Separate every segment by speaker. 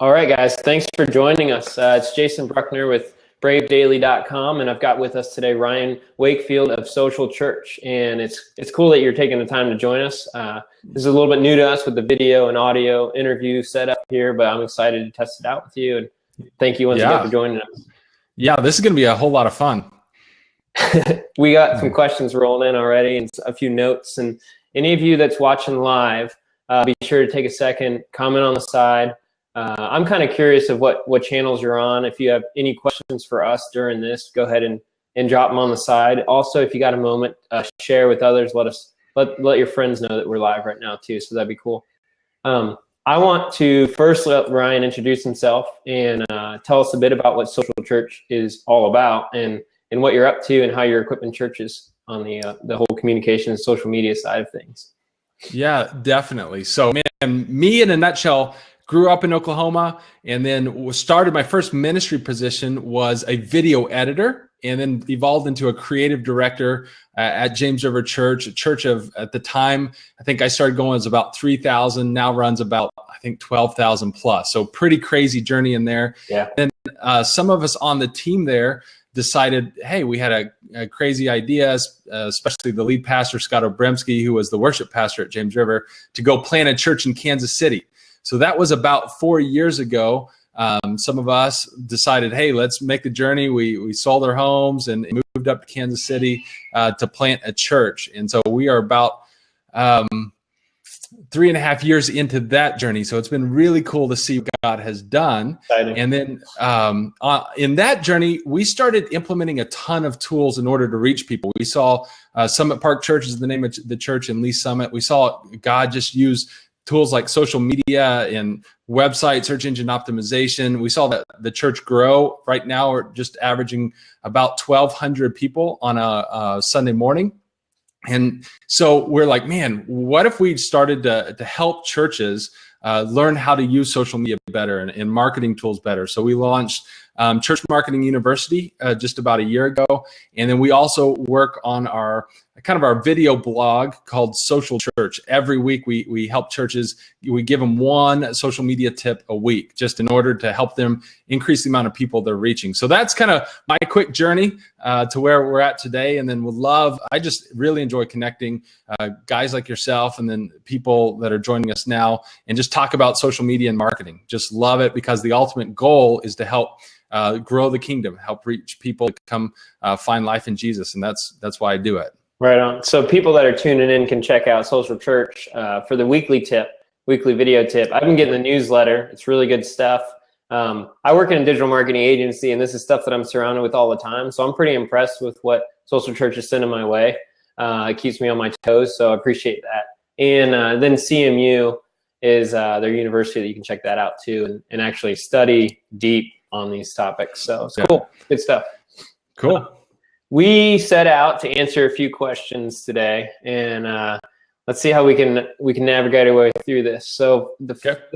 Speaker 1: All right, guys, thanks for joining us. It's Jason Bruckner with bravedaily.com, and I've got with us today Ryan Wakefield of Social Church. And it's cool that you're taking the time to join us. This is a little bit new to us with the video and audio interview setup here, but I'm excited to test it out with you. And thank you once again for joining us.
Speaker 2: Yeah, this is going to be a whole lot of fun.
Speaker 1: We got some questions rolling in already and a few notes. And any of you that's watching live, be sure to take a second, comment on the side. I'm kind of curious of what channels you're on. If you have any questions for us during this, go ahead and drop them on the side. Also, if you got a moment, share with others. Let your friends know that we're live right now too. So that'd be cool. I want to first let Ryan introduce himself and tell us a bit about what Social Church is all about and what you're up to and how you're equipping churches on the whole communication and social media side of things.
Speaker 2: Yeah, definitely. So, man, me in a nutshell, grew up in Oklahoma, and then started my first ministry position was a video editor, and then evolved into a creative director at James River Church, a church of, at the time, I think I started going as about 3,000, now runs about, I think, 12,000 plus. So pretty crazy journey in there.
Speaker 1: Yeah.
Speaker 2: Then some of us on the team there decided, hey, we had a crazy idea, especially the lead pastor, Scott Obremski, who was the worship pastor at James River, to go plant a church in Kansas City. So that was about 4 years ago. Some of us decided, hey, let's make the journey. We sold our homes and moved up to Kansas City to plant a church. And so we are about 3.5 years into that journey. So it's been really cool to see what God has done.
Speaker 1: Exciting.
Speaker 2: And then in that journey, we started implementing a ton of tools in order to reach people. We saw Summit Park Church is the name of the church in Lee Summit. We saw God just use tools like social media and website search engine optimization. We saw that the church grow. Right now, we're just averaging about 1,200 people on a Sunday morning. And so we're like, man, what if we started to help churches learn how to use social media better and marketing tools better? So we launched Church Marketing University just about a year ago. And then we also work on our video blog called Social Church. Every week we help churches, we give them one social media tip a week, just in order to help them increase the amount of people they're reaching. So that's kind of my quick journey to where we're at today. And then I just really enjoy connecting guys like yourself and then people that are joining us now and just talk about social media and marketing. Just love it because the ultimate goal is to help grow the kingdom, help reach people to come find life in Jesus. And that's why I do it.
Speaker 1: Right on. So people that are tuning in can check out Social Church for the weekly video tip. I've been getting the newsletter. It's really good stuff. I work in a digital marketing agency, and this is stuff that I'm surrounded with all the time. So I'm pretty impressed with what Social Church is sending my way. It keeps me on my toes, so I appreciate that. And then CMU is their university that you can check that out too and actually study deep on these topics. So it's cool. Good stuff.
Speaker 2: Cool.
Speaker 1: We set out to answer a few questions today, and let's see how we can navigate our way through this. So the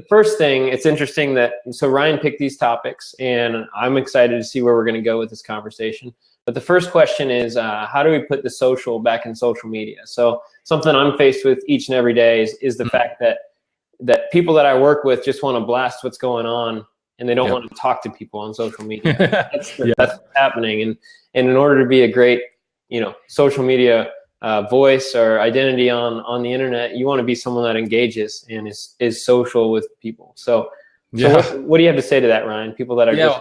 Speaker 1: first thing, it's interesting so Ryan picked these topics, and I'm excited to see where we're going to go with this conversation. But the first question is, how do we put the social back in social media? So something I'm faced with each and every day is the fact that people that I work with just want to blast what's going on, and they don't want to talk to people on social media. That's what's happening. And in order to be a great, social media voice or identity on the internet, you want to be someone that engages and is social with people. So what do you have to say to that, Ryan? People that are just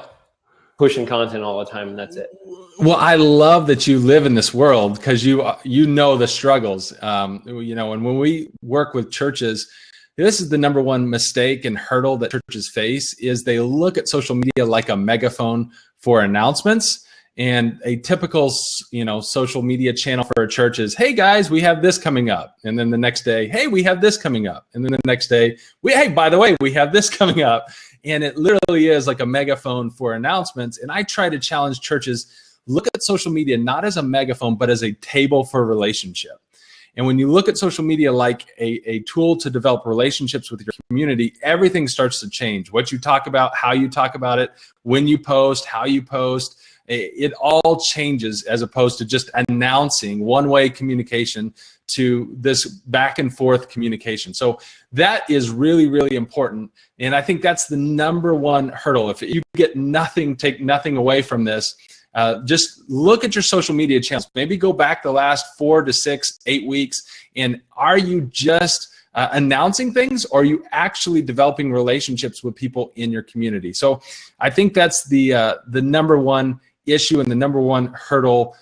Speaker 1: pushing content all the time, and that's it.
Speaker 2: Well, I love that you live in this world because you know the struggles. And when we work with churches, this is the number one mistake and hurdle that churches face is they look at social media like a megaphone for announcements. And a typical, social media channel for a church is, hey guys, we have this coming up. And then the next day, hey, we have this coming up. And then the next day, hey, by the way, we have this coming up. And it literally is like a megaphone for announcements. And I try to challenge churches, look at social media not as a megaphone, but as a table for relationship. And when you look at social media like a tool to develop relationships with your community, everything starts to change. What you talk about, how you talk about it, when you post, how you post, it all changes as opposed to just announcing one-way communication to this back and forth communication. So that is really, really important. And I think that's the number one hurdle. If you get nothing, take nothing away from this, just look at your social media channels. Maybe go back the last 4 to 6, 8 weeks. And are you just announcing things, or are you actually developing relationships with people in your community? So I think that's the number one issue and the number one hurdle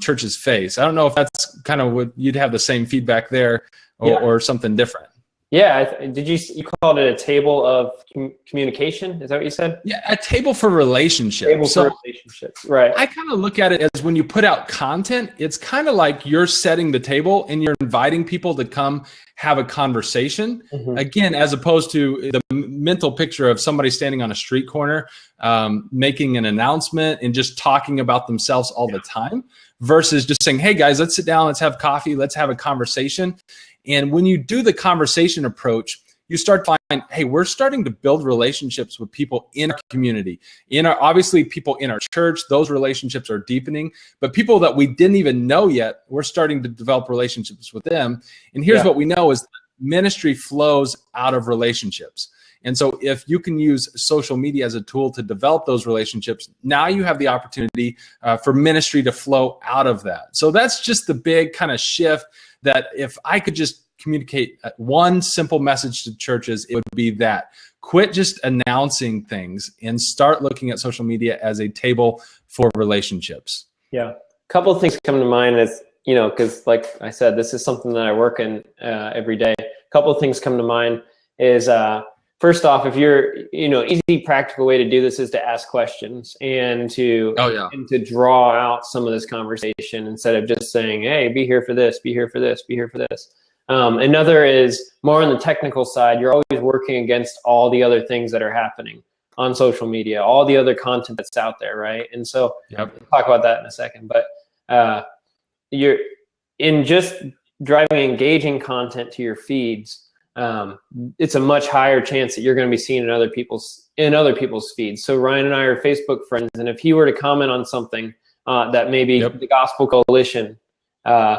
Speaker 2: churches face. I don't know if that's kind of what you'd have the same feedback there, or something different.
Speaker 1: Yeah, you called it a table of communication? Is that what you said?
Speaker 2: Yeah, a table for relationships.
Speaker 1: Table for relationships, right.
Speaker 2: I kind of look at it as when you put out content, it's kind of like you're setting the table and you're inviting people to come have a conversation. Mm-hmm. Again, as opposed to the mental picture of somebody standing on a street corner, making an announcement and just talking about themselves all the time, versus just saying, hey guys, let's sit down, let's have coffee, let's have a conversation. And when you do the conversation approach, you start to find, hey, we're starting to build relationships with people in our community. Obviously, people in our church, those relationships are deepening. But people that we didn't even know yet, we're starting to develop relationships with them. And here's what we know is ministry flows out of relationships. And so if you can use social media as a tool to develop those relationships, now you have the opportunity for ministry to flow out of that. So that's just the big kind of shift, that if I could just communicate one simple message to churches, it would be that. Quit just announcing things and start looking at social media as a table for relationships. Yeah.
Speaker 1: A couple of things come to mind as, because like I said, this is something that I work in every day. A couple of things come to mind is, first off, if you're, easy, practical way to do this is to ask questions and to draw out some of this conversation instead of just saying, hey, be here for this, be here for this, be here for this. Another is more on the technical side. You're always working against all the other things that are happening on social media, all the other content that's out there, right? And so we'll talk about that in a second. But you're in just driving engaging content to your feeds. It's a much higher chance that you're going to be seen in other people's feeds. So Ryan and I are Facebook friends, and if he were to comment on something that maybe the Gospel Coalition,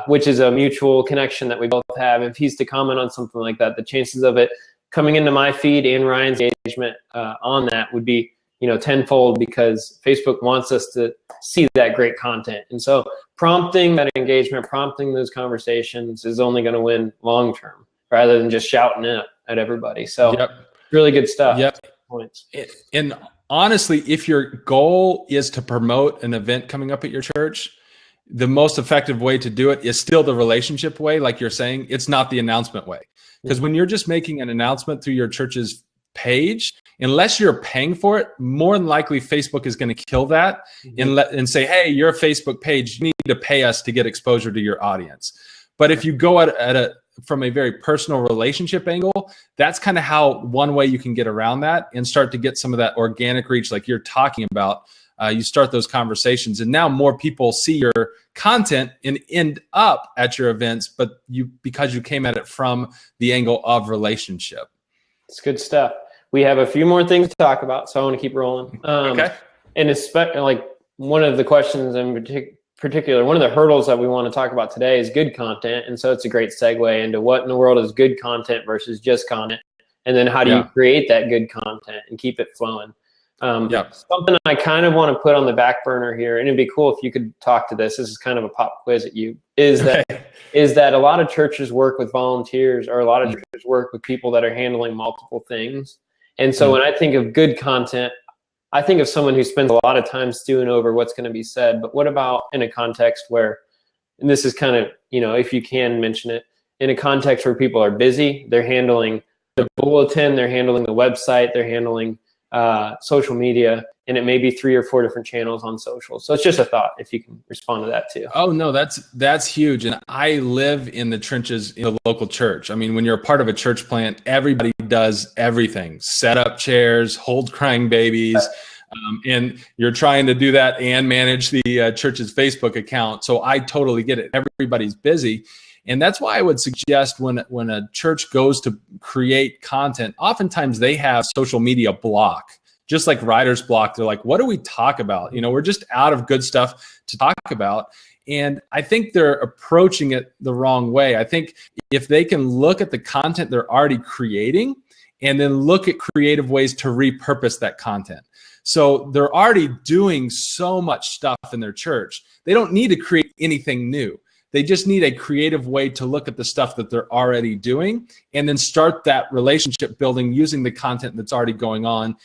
Speaker 1: which is a mutual connection that we both have, if he's to comment on something like that, the chances of it coming into my feed and Ryan's engagement on that would be tenfold, because Facebook wants us to see that great content. And so prompting that engagement, prompting those conversations is only going to win long term, rather than just shouting it at everybody. So really good stuff. Points.
Speaker 2: And honestly, if your goal is to promote an event coming up at your church, the most effective way to do it is still the relationship way, like you're saying. It's not the announcement way. Because when you're just making an announcement through your church's page, unless you're paying for it, more than likely Facebook is going to kill that and say, hey, you're a Facebook page, you need to pay us to get exposure to your audience. But if you go from a very personal relationship angle, that's kind of how one way you can get around that and start to get some of that organic reach like you're talking about. You start those conversations, and now more people see your content and end up at your events, but because you came at it from the angle of relationship.
Speaker 1: It's good stuff. We have a few more things to talk about, so I want to keep rolling.
Speaker 2: Okay.
Speaker 1: And especially, like, one of the questions in particular, one of the hurdles that we want to talk about today is good content. And so it's a great segue into what in the world is good content versus just content. And then how do you create that good content and keep it flowing? Something I kind of want to put on the back burner here, and it'd be cool if you could talk to this. This is kind of a pop quiz at you. Is that a lot of churches work with volunteers, or a lot of churches work with people that are handling multiple things. And so when I think of good content, I think of someone who spends a lot of time stewing over what's going to be said. But what about in a context where, and this is kind of, if you can mention it, in a context where people are busy, they're handling the bulletin, they're handling the website, they're handling social media, and it may be 3 or 4 different channels on social. So it's just a thought, if you can respond to that too.
Speaker 2: Oh no, that's huge. And I live in the trenches in the local church. I mean, when you're a part of a church plant, everybody does everything: set up chairs, hold crying babies. And you're trying to do that and manage the church's Facebook account. So I totally get it. Everybody's busy. And that's why I would suggest when a church goes to create content, oftentimes they have social media block, just like writer's block. They're like, what do we talk about? We're just out of good stuff to talk about. And I think they're approaching it the wrong way. I think if they can look at the content they're already creating and then look at creative ways to repurpose that content. So they're already doing so much stuff in their church. They don't need to create anything new. They just need a creative way to look at the stuff that they're already doing and then start that relationship building using the content that's already going on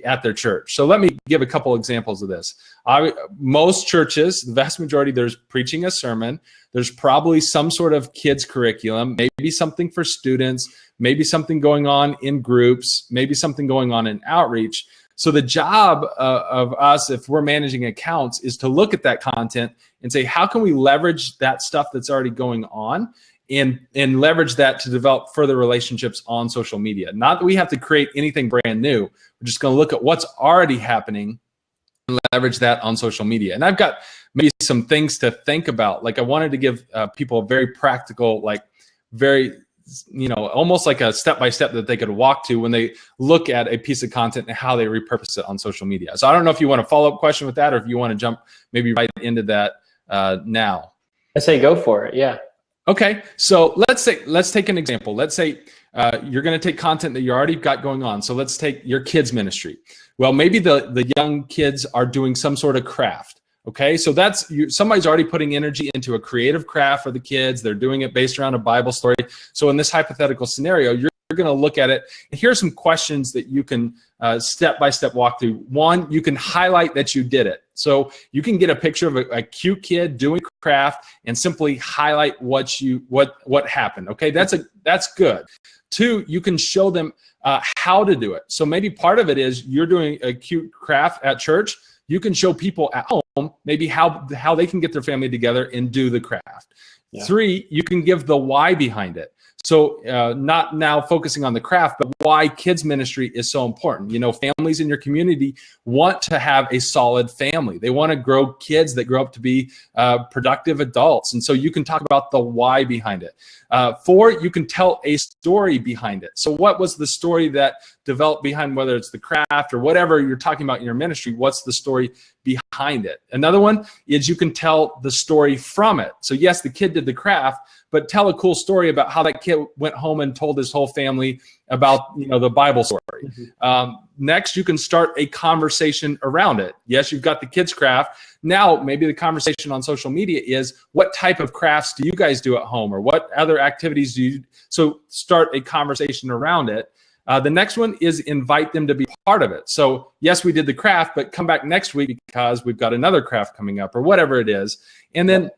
Speaker 2: at their church. So let me give a couple examples of this. Most churches, the vast majority, there's preaching a sermon. There's probably some sort of kids curriculum, maybe something for students, maybe something going on in groups, maybe something going on in outreach. So the job of us, if we're managing accounts, is to look at that content and say, how can we leverage that stuff that's already going on and leverage that to develop further relationships on social media? Not that we have to create anything brand new. We're just going to look at what's already happening and leverage that on social media. And I've got maybe some things to think about. Like I wanted to give people a very practical, like very, almost like a step-by-step that they could walk to when they look at a piece of content and how they repurpose it on social media. So I don't know if you want a follow-up question with that or if you want to jump maybe right into that now.
Speaker 1: I say go for it. Yeah.
Speaker 2: Okay. So let's take an example. Let's say you're going to take content that you already got going on. So let's take your kids ministry. Well, maybe the young kids are doing some sort of craft. Okay, so somebody's already putting energy into a creative craft for the kids. They're doing it based around a Bible story. So in this hypothetical scenario, you're going to look at it. And here are some questions that you can step-by-step walk through. One, you can highlight that you did it. So you can get a picture of a cute kid doing craft and simply highlight what happened. Okay, that's good. Two, you can show them how to do it. So maybe part of it is you're doing a cute craft at church. You can show people at home maybe how they can get their family together and do the craft. Yeah. Three, you can give the why behind it. So not now focusing on the craft, but why kids ministry is so important. Families in your community want to have a solid family. They want to grow kids that grow up to be productive adults. And so you can talk about the why behind it. Four, you can tell a story behind it. So what was the story that developed behind, whether it's the craft or whatever you're talking about in your ministry, what's the story behind it? Another one is you can tell the story from it. So yes, the kid did the craft, but tell a cool story about how that kid went home and told his whole family about the Bible story. Mm-hmm. Next, you can start a conversation around it. Yes, you've got the kids craft. Now, maybe the conversation on social media is, what type of crafts do you guys do at home, or what other activities do you? So start a conversation around it. The next one is invite them to be part of it. So yes, we did the craft, but come back next week because we've got another craft coming up or whatever it is. And then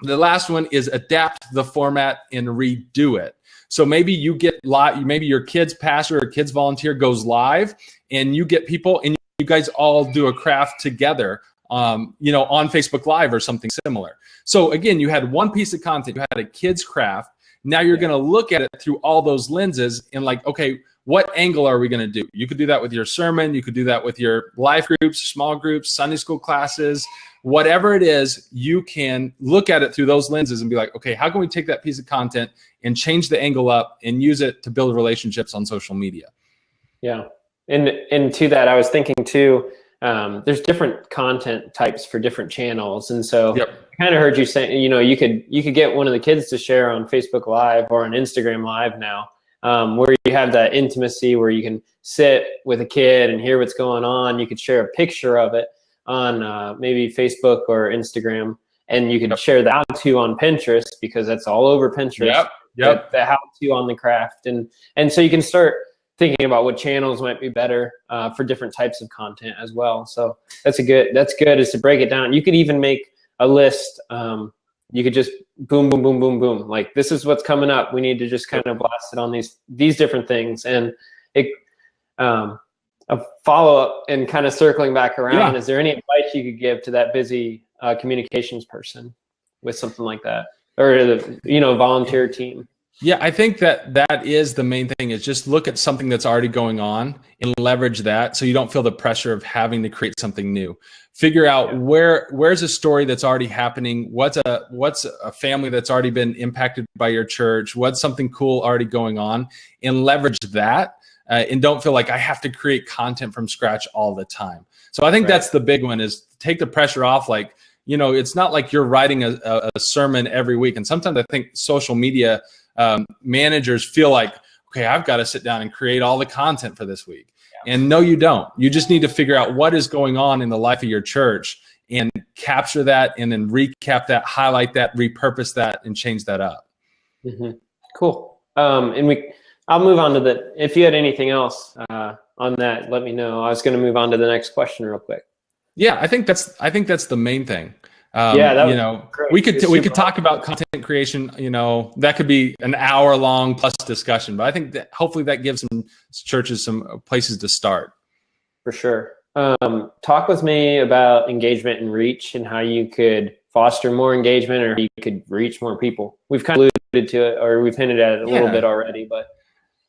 Speaker 2: the last one is adapt the format and redo it. So maybe you get live, maybe your kids pastor or kids volunteer goes live and you get people and you guys all do a craft together, on Facebook Live or something similar. So again, you had one piece of content, you had a kids craft. Now you're going to look at it through all those lenses and like, okay, what angle are we going to do? You could do that with your sermon. You could do that with your life groups, small groups, Sunday school classes, whatever it is. You can look at it through those lenses and be like, okay, how can we take that piece of content and change the angle up and use it to build relationships on social media? Yeah.
Speaker 1: And to that, I was thinking too, there's different content types for different channels. And so I kind of heard you say, you could get one of the kids to share on Facebook Live or on Instagram Live now. Where you have that intimacy where you can sit with a kid and hear what's going on. You could share a picture of it on maybe Facebook or Instagram, and you could share the how-to on Pinterest because that's all over Pinterest.
Speaker 2: Yep.
Speaker 1: The how-to on the craft, and so you can start thinking about what channels might be better for different types of content as well. So that's good is to break it down. You could even make a list. You could just boom, boom, boom, boom, boom. Like, this is what's coming up. We need to just kind of blast it on these different things. And a follow-up and kind of circling back around, is there any advice you could give to that busy communications person with something like that? Or the volunteer team?
Speaker 2: Yeah, I think that is the main thing, is just look at something that's already going on and leverage that so you don't feel the pressure of having to create something new. Figure out where's a story that's already happening, what's a family that's already been impacted by your church, what's something cool already going on, and leverage that, and don't feel like I have to create content from scratch all the time. So I think that's the big one, is take the pressure off. Like, it's not like you're writing a sermon every week. And sometimes I think social media managers feel like, okay, I've got to sit down and create all the content for this week. And no, you don't. You just need to figure out what is going on in the life of your church and capture that, and then recap that, highlight that, repurpose that, and change that up.
Speaker 1: Mm-hmm. Cool. I'll move on to if you had anything else on that, let me know. I was going to move on to the next question real quick.
Speaker 2: Yeah, I think that's the main thing. We could talk about content creation. That could be an hour-long plus discussion, but I think that hopefully that gives some churches some places to start.
Speaker 1: For sure. Talk with me about engagement and reach, and how you could foster more engagement, or how you could reach more people. We've kind of alluded to it, or we've hinted at it a little bit already, but.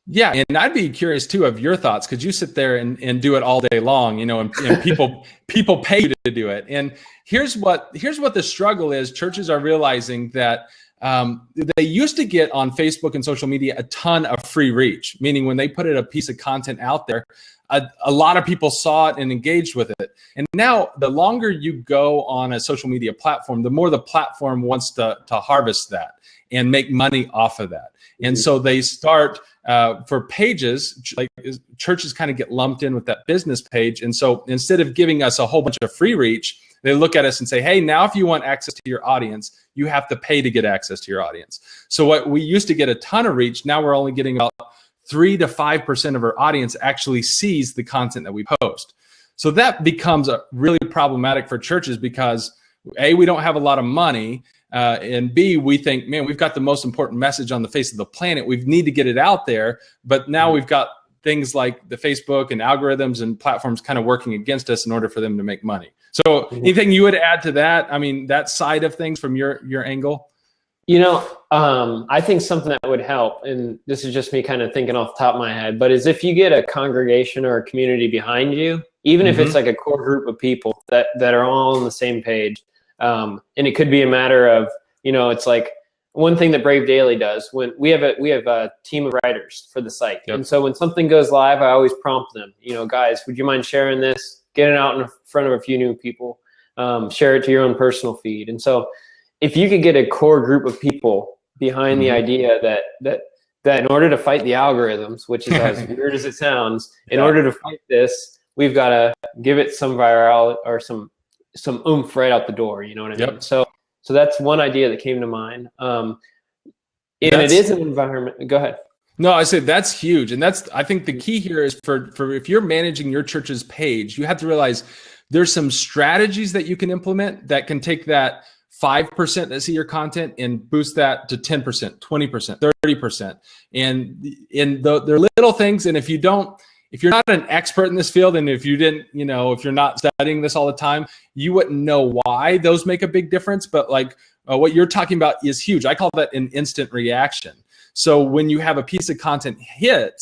Speaker 2: Yeah, and I'd be curious too of your thoughts, because you sit there and do it all day long, and people pay you to do it. And here's what the struggle is. Churches are realizing that they used to get on Facebook and social media a ton of free reach, meaning when they put a piece of content out there, a lot of people saw it and engaged with it. And now the longer you go on a social media platform, the more the platform wants to harvest that and make money off of that. And so they start for pages, like churches kind of get lumped in with that business page. And so instead of giving us a whole bunch of free reach, they look at us and say, hey, now if you want access to your audience, you have to pay to get access to your audience. So what we used to get a ton of reach, now we're only getting about 3 to 5% of our audience actually sees the content that we post. So that becomes really problematic for churches, because A, we don't have a lot of money, and B, we think, man, we've got the most important message on the face of the planet. We need to get it out there. But now we've got things like the Facebook and algorithms and platforms kind of working against us in order for them to make money. So anything you would add to that? I mean, that side of things from your angle?
Speaker 1: I think something that would help, and this is just me kind of thinking off the top of my head, but is if you get a congregation or a community behind you, even if it's like a core group of people that are all on the same page. And it could be a matter of, it's like one thing that Brave Daily does. When we have a team of writers for the site. Yep. And so when something goes live, I always prompt them, guys, would you mind sharing this? Get it out in front of a few new people, share it to your own personal feed. And so if you could get a core group of people behind the idea that in order to fight the algorithms, which is as weird as it sounds, in order to fight this, we've got to give it some viral or some oomph right out the door. You know what I mean? So that's one idea that came to mind. And it is an environment. Go ahead.
Speaker 2: No, I said that's huge. And I think the key here is for if you're managing your church's page, you have to realize there's some strategies that you can implement that can take that 5% that see your content and boost that to 10%, 20%, 30%. And they're little things. And if you're not an expert in this field, and if you didn't, if you're not studying this all the time, you wouldn't know why those make a big difference. But what you're talking about is huge. I call that an instant reaction. So when you have a piece of content hit,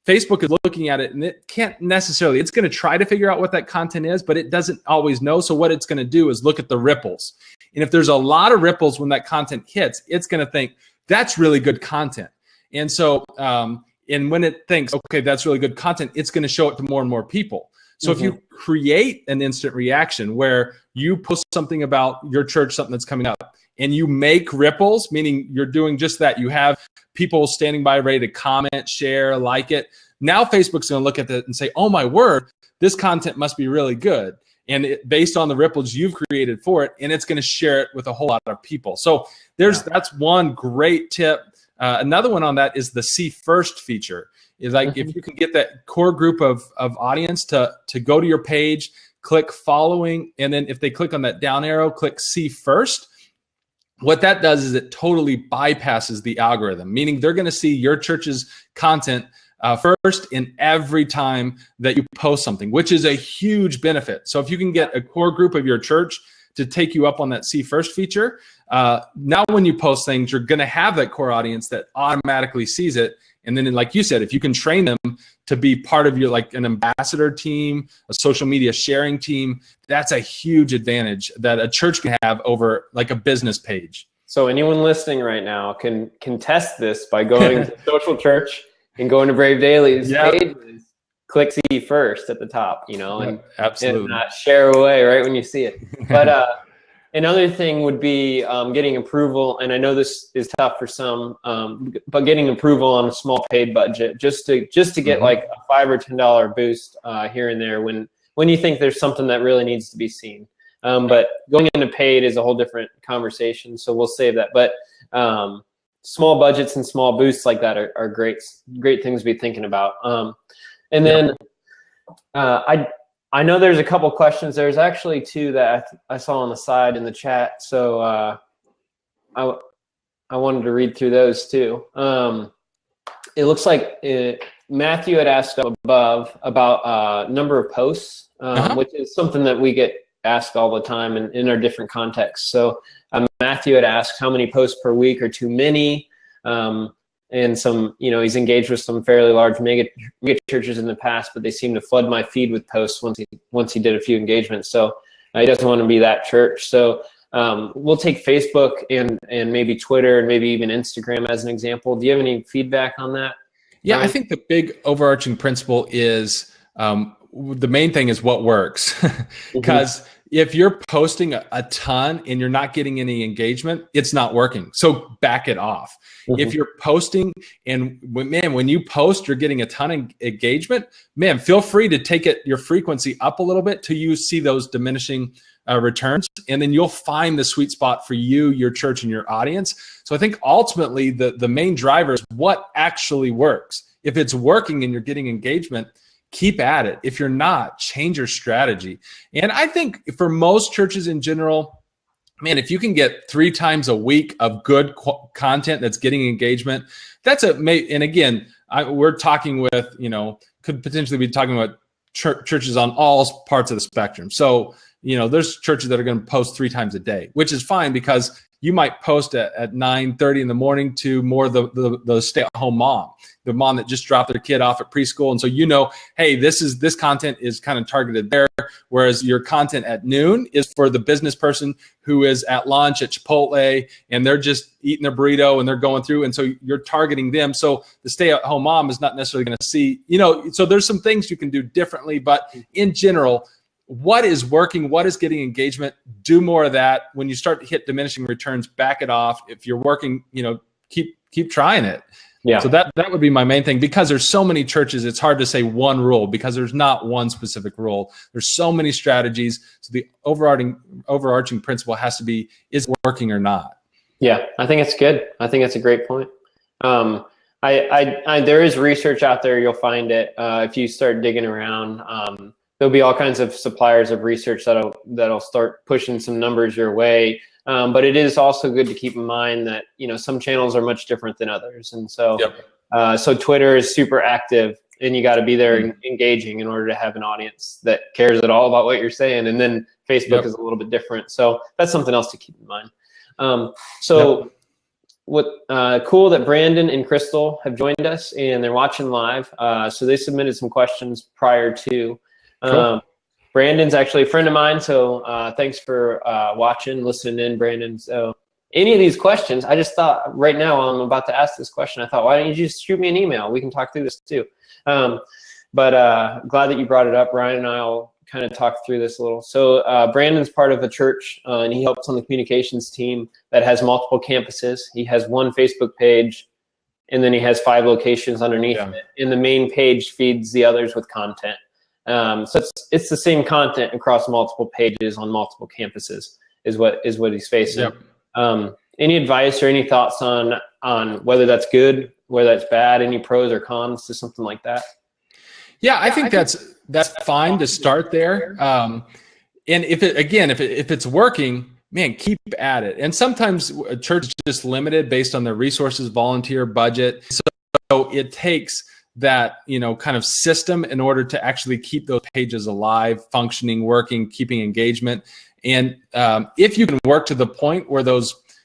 Speaker 2: Facebook is looking at it, and it can't necessarily, it's going to try to figure out what that content is, but it doesn't always know. So what it's going to do is look at the ripples. And if there's a lot of ripples when that content hits, it's going to think that's really good content. And so, and when it thinks, okay, that's really good content, it's going to show it to more and more people. So if you create an instant reaction where you post something about your church, something that's coming up, and you make ripples, meaning you're doing just that, you have people standing by ready to comment, share, like it. Now Facebook's going to look at that and say, oh my word, this content must be really good. And based on the ripples you've created for it, and it's going to share it with a whole lot of people. So that's one great tip. Another one on that is the see first feature. Is like if you can get that core group of audience to go to your page, click following, and then if they click on that down arrow, click see first. What that does is it totally bypasses the algorithm, meaning they're going to see your church's content first in every time that you post something, which is a huge benefit. So if you can get a core group of your church to take you up on that see first feature, now when you post things, you're going to have that core audience that automatically sees it. And then, like you said, if you can train them to be part of your, like an ambassador team, a social media sharing team, that's a huge advantage that a church can have over like a business page.
Speaker 1: So anyone listening right now can test this by going to Social Church and going to Brave Daily's pages, click see first at the top, and
Speaker 2: absolutely
Speaker 1: and share away right when you see it. But Another thing would be getting approval, and I know this is tough for some, but getting approval on a small paid budget just to get like a $5 or $10 boost here and there when you think there's something that really needs to be seen. But going into paid is a whole different conversation, so we'll save that. But small budgets and small boosts like that are great things to be thinking about. And then I know there's a couple questions. There's actually two that I saw on the side in the chat, so I wanted to read through those too. It looks like Matthew had asked above about number of posts, which is something that we get asked all the time in our different contexts. So Matthew had asked how many posts per week are too many. And some, he's engaged with some fairly large mega churches in the past, but they seem to flood my feed with posts once he did a few engagements. So he doesn't want to be that church. So we'll take Facebook and maybe Twitter and maybe even Instagram as an example. Do you have any feedback on that?
Speaker 2: Yeah, I think the big overarching principle is the main thing is what works. Because if you're posting a ton and you're not getting any engagement, it's not working. So back it off. If you're posting and when you post, you're getting a ton of engagement, feel free to take your frequency up a little bit till you see those diminishing returns. And then you'll find the sweet spot for you, your church, and your audience. So I think ultimately the main driver is what actually works. If it's working and you're getting engagement, keep at it. If you're not, change your strategy. And I think for most churches in general, if you can get 3 times a week of good content that's getting engagement, and again, we're talking with, could potentially be talking about churches on all parts of the spectrum. So, there's churches that are going to post 3 times a day, which is fine because you might post at 9:30 in the morning to more the stay-at-home mom, the mom that just dropped their kid off at preschool. And so, hey, this content is kind of targeted there. Whereas your content at noon is for the business person who is at lunch at Chipotle and they're just eating their burrito and they're going through. And so you're targeting them. So the stay-at-home mom is not necessarily going to see, so there's some things you can do differently. But in general, what is working, what is getting engagement, do more of that. When you start to hit diminishing returns, back it off. If you're working, keep trying it. Yeah. So that would be my main thing, because there's so many churches, it's hard to say one rule because there's not one specific rule. There's so many strategies. So the overarching principle has to be, is it working or not? Yeah,
Speaker 1: I think it's good. I think that's a great point. There is research out there. You'll find it if you start digging around. There'll be all kinds of suppliers of research that'll start pushing some numbers your way. But it is also good to keep in mind that some channels are much different than others, and so so Twitter is super active, and you got to be there engaging in order to have an audience that cares at all about what you're saying. And then Facebook is a little bit different, so that's something else to keep in mind. Cool that Brandon and Crystal have joined us and they're watching live. So they submitted some questions prior to. Cool. Brandon's actually a friend of mine, so thanks for watching, listening in, Brandon. So any of these questions, I just thought right now while I'm about to ask this question, I thought, why don't you just shoot me an email? We can talk through this too. But glad that you brought it up. Ryan and I will kind of talk through this a little. So Brandon's part of a church, and he helps on the communications team that has multiple campuses. He has one Facebook page, and then he has 5 locations underneath it. And the main page feeds the others with content. So it's the same content across multiple pages on multiple campuses is what he's facing. Any advice or any thoughts on whether that's good, whether that's bad, any pros or cons to something like that?
Speaker 2: Yeah, I think that's fine to start there. And if it's working, keep at it. And sometimes a church is just limited based on their resources, volunteer budget. So it takes that kind of system in order to actually keep those pages alive, functioning, working, keeping engagement. And if you can work to the point where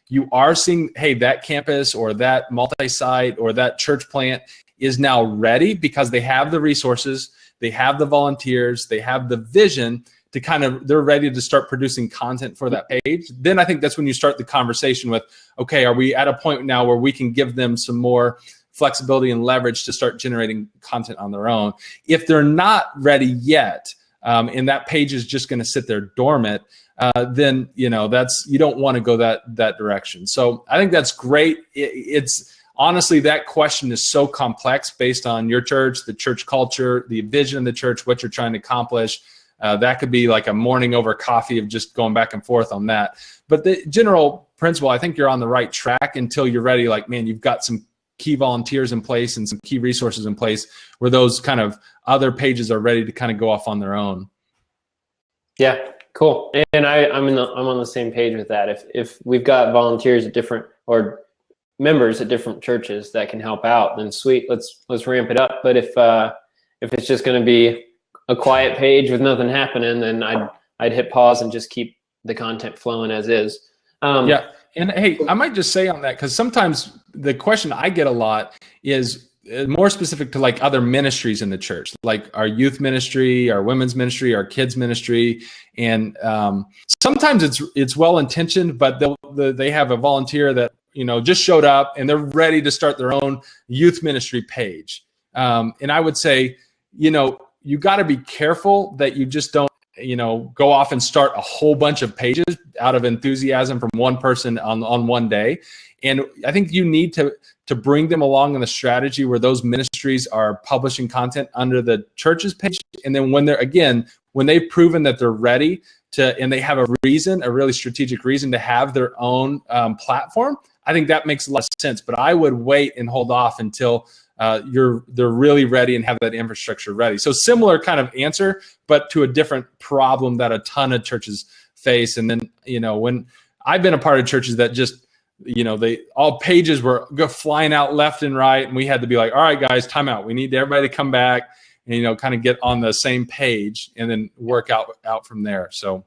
Speaker 2: you are seeing, hey, that campus or that multi-site or that church plant is now ready because they have the resources, they have the volunteers, they have the vision to they're ready to start producing content for that page. Then I think that's when you start the conversation with, okay, are we at a point now where we can give them some more flexibility and leverage to start generating content on their own? If they're not ready yet, and that page is just going to sit there dormant, then you don't want to go that direction. So I think that's great. It's honestly, that question is so complex based on your church, the church culture, the vision of the church, what you're trying to accomplish. That could be like a morning over coffee of just going back and forth on that. But the general principle, I think you're on the right track until you're ready. Like, man, you've got some key volunteers in place and some key resources in place where those kind of other pages are ready to kind of go off on their own.
Speaker 1: Yeah, cool. And I'm on the same page with that. If we've got volunteers at different, or members at different churches that can help out, then sweet, let's ramp it up. But if it's just going to be a quiet page with nothing happening, then I'd hit pause and just keep the content flowing as is.
Speaker 2: Yeah. And hey, I might just say on that, because sometimes the question I get a lot is more specific to like other ministries in the church, like our youth ministry, our women's ministry, our kids ministry. And sometimes it's well-intentioned, but they have a volunteer that, just showed up and they're ready to start their own youth ministry page. And I would say, you got to be careful that you just don't, go off and start a whole bunch of pages out of enthusiasm from one person on one day. And I think you need to bring them along in the strategy where those ministries are publishing content under the church's page. And then when they've proven that they're ready to, and they have a really strategic reason to have their own platform, I think that makes a lot of sense. But I would wait and hold off until they're really ready and have that infrastructure ready. So similar kind of answer, but to a different problem that a ton of churches face. And then, when I've been a part of churches that just, all pages were flying out left and right. And we had to be like, all right, guys, time out. We need everybody to come back and, kind of get on the same page and then work out from there. So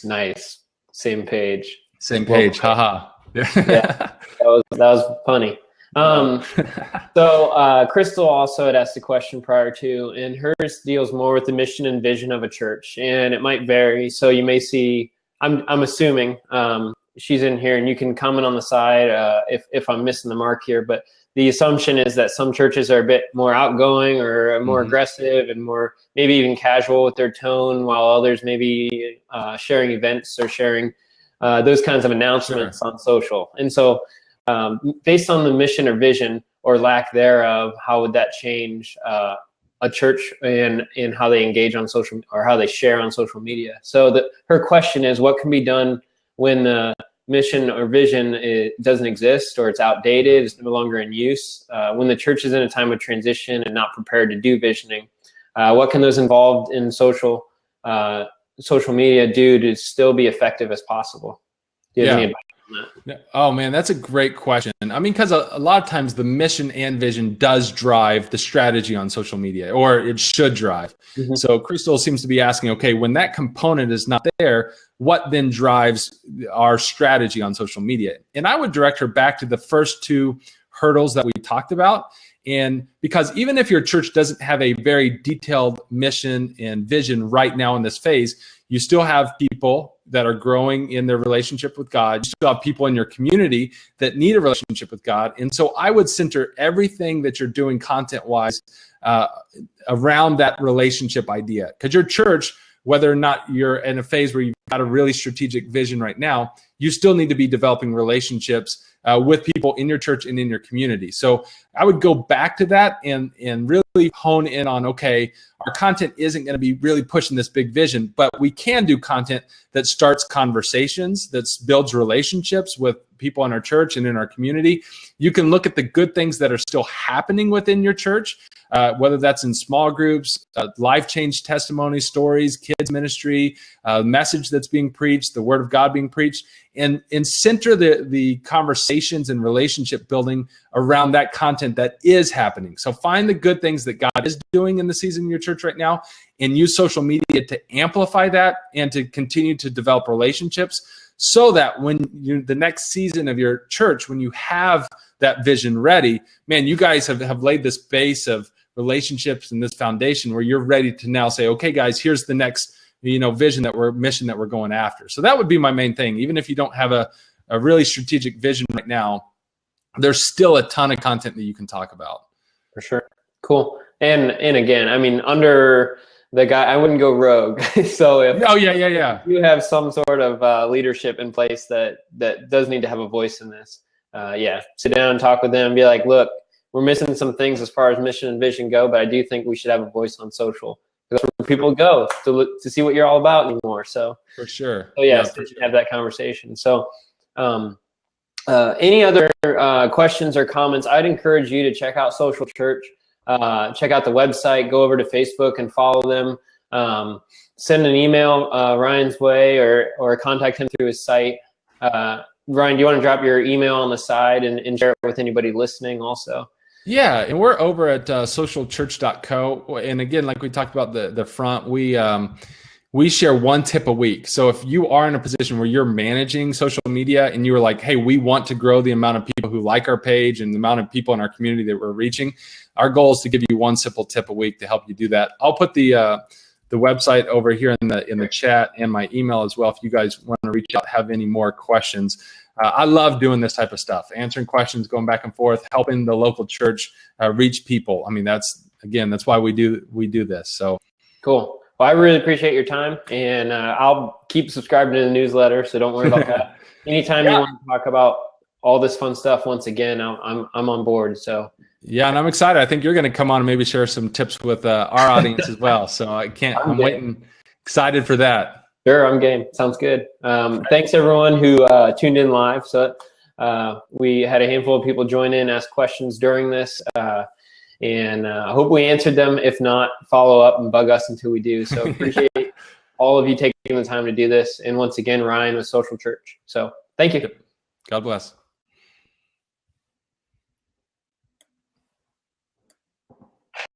Speaker 1: nice. Same page.
Speaker 2: Haha.
Speaker 1: Yeah, that was funny. So Crystal also had asked a question prior to, and hers deals more with the mission and vision of a church, and it might vary. So you may see, I'm assuming she's in here, and you can comment on the side if I'm missing the mark here. But the assumption is that some churches are a bit more outgoing or more aggressive and more maybe even casual with their tone, while others may be sharing events or sharing those kinds of announcements on social. And so based on the mission or vision or lack thereof, how would that change a church in how they engage on social, or how they share on social media? So her question is, what can be done when the mission or vision doesn't exist, or it's outdated, it's no longer in use, when the church is in a time of transition and not prepared to do visioning? What can those involved in social media do to still be effective as possible? Do you have any advice on that?
Speaker 2: Oh man, that's a great question. I mean, because a lot of times the mission and vision does drive the strategy on social media, or it should drive. So Crystal seems to be asking, okay, when that component is not there, what then drives our strategy on social media? And I would direct her back to the first two hurdles that we talked about. And because even if your church doesn't have a very detailed mission and vision right now in this phase, you still have people that are growing in their relationship with God. You still have people in your community that need a relationship with God. And so I would center everything that you're doing content-wise around that relationship idea. Because your church, whether or not you're in a phase where you've got a really strategic vision right now, you still need to be developing relationships with people in your church and in your community. So I would go back to that and really hone in on, okay, our content isn't going to be really pushing this big vision, but we can do content that starts conversations, that builds relationships with people in our church and in our community. You can look at the good things that are still happening within your church, whether that's in small groups, life change testimony stories, kids ministry, message that's being preached, the word of God being preached, and center the conversations and relationship building around that content that is happening. So find the good things that God is doing in the season in your church right now, and use social media to amplify that and to continue to develop relationships, so that when the next season of your church, when you have that vision ready, man, you guys have laid this base of relationships and this foundation where you're ready to now say, okay, guys, here's the next vision mission that we're going after. So that would be my main thing. Even if you don't have a really strategic vision right now, there's still a ton of content that you can talk about.
Speaker 1: For sure. Cool. And again, I mean, under the guy. I wouldn't go rogue. So if you have some sort of leadership in place that does need to have a voice in this, sit down and talk with them. Be like, look, we're missing some things as far as mission and vision go, but I do think we should have a voice on social. That's where people go to see what you're all about anymore. So
Speaker 2: for sure.
Speaker 1: So have that conversation. So any other questions or comments? I'd encourage you to check out Social Church. Check out the website. Go over to Facebook and follow them. Send an email Ryan's way or contact him through his site. Ryan, do you want to drop your email on the side and share it with anybody listening also?
Speaker 2: Yeah, and we're over at socialchurch.co. And again, like we talked about the front, we share 1 tip a week. So if you are in a position where you're managing social media and you were like, hey, we want to grow the amount of people who like our page and the amount of people in our community that we're reaching, our goal is to give you 1 simple tip a week to help you do that. I'll put the website over here in the chat and my email as well if you guys want to reach out, have any more questions. I love doing this type of stuff, answering questions, going back and forth, helping the local church reach people. I mean, that's why we do this. So
Speaker 1: cool. Well, I really appreciate your time, and I'll keep subscribing to the newsletter, so don't worry about that. Anytime you want to talk about all this fun stuff, once again, I'm on board. So
Speaker 2: yeah, and I'm excited. I think you're going to come on and maybe share some tips with our audience as well. So I'm waiting, excited for that.
Speaker 1: Sure, I'm game. Sounds good. Thanks everyone who tuned in live. So we had a handful of people join in, ask questions during this, and I hope we answered them. If not, follow up and bug us until we do. So appreciate all of you taking the time to do this. And once again, Ryan with Social Church. So thank you.
Speaker 2: God bless.